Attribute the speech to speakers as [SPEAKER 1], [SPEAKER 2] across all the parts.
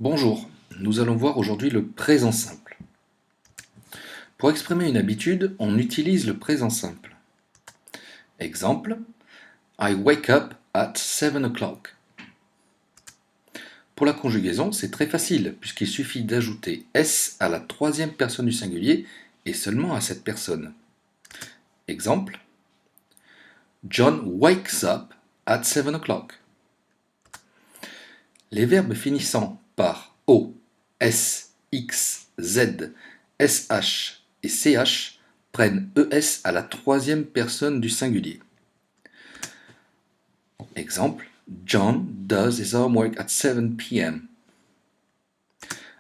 [SPEAKER 1] Bonjour, nous allons voir aujourd'hui le présent simple. Pour exprimer une habitude, on utilise le présent simple. Exemple, I wake up at 7 o'clock. Pour la conjugaison, c'est très facile puisqu'il suffit d'ajouter S à la troisième personne du singulier et seulement à cette personne. Exemple, John wakes up at 7 o'clock. Les verbes finissant par O, S, X, Z, SH et CH prennent ES à la troisième personne du singulier. Exemple, John does his homework at 7 p.m.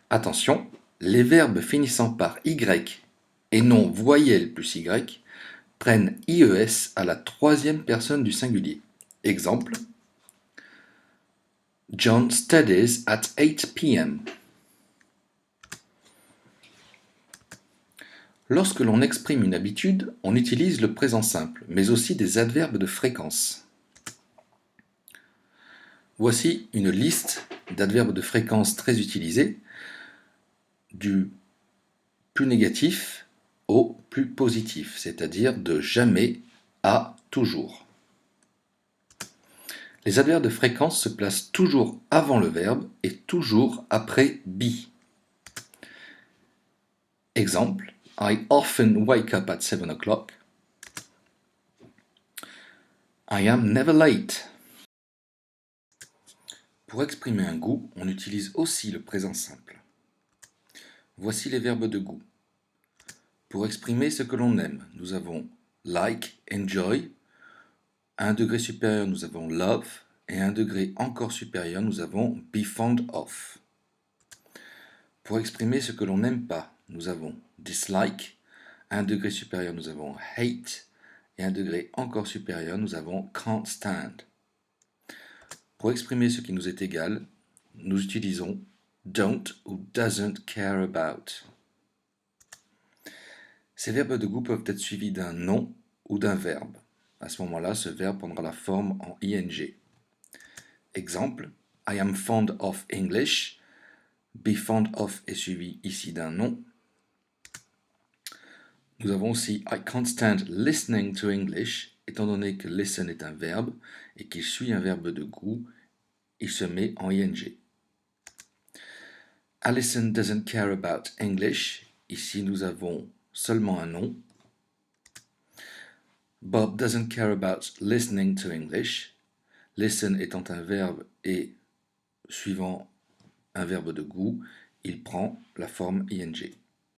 [SPEAKER 1] Attention, les verbes finissant par Y et non voyelle plus Y prennent IES à la troisième personne du singulier. Exemple, John studies at 8 p.m. Lorsque l'on exprime une habitude, on utilise le présent simple, mais aussi des adverbes de fréquence. Voici une liste d'adverbes de fréquence très utilisés, du plus négatif au plus positif, c'est-à-dire de jamais à toujours. Les adverbes de fréquence se placent toujours avant le verbe et toujours après be. Exemple, I often wake up at 7 o'clock. I am never late. Pour exprimer un goût, on utilise aussi le présent simple. Voici les verbes de goût. Pour exprimer ce que l'on aime, nous avons like, enjoy. À un degré supérieur, nous avons love. Et à un degré encore supérieur, nous avons be fond of. Pour exprimer ce que l'on n'aime pas, nous avons dislike. À un degré supérieur, nous avons hate. Et à un degré encore supérieur, nous avons can't stand. Pour exprimer ce qui nous est égal, nous utilisons don't ou doesn't care about. Ces verbes de goût peuvent être suivis d'un nom ou d'un verbe. À ce moment-là, ce verbe prendra la forme en ing. Exemple, I am fond of English. Be fond of est suivi ici d'un nom. Nous avons aussi I can't stand listening to English. Étant donné que listen est un verbe et qu'il suit un verbe de goût, il se met en ing. Alison doesn't care about English. Ici, nous avons seulement un nom. Bob doesn't care about listening to English. Listen étant un verbe et suivant un verbe de goût, il prend la forme ing.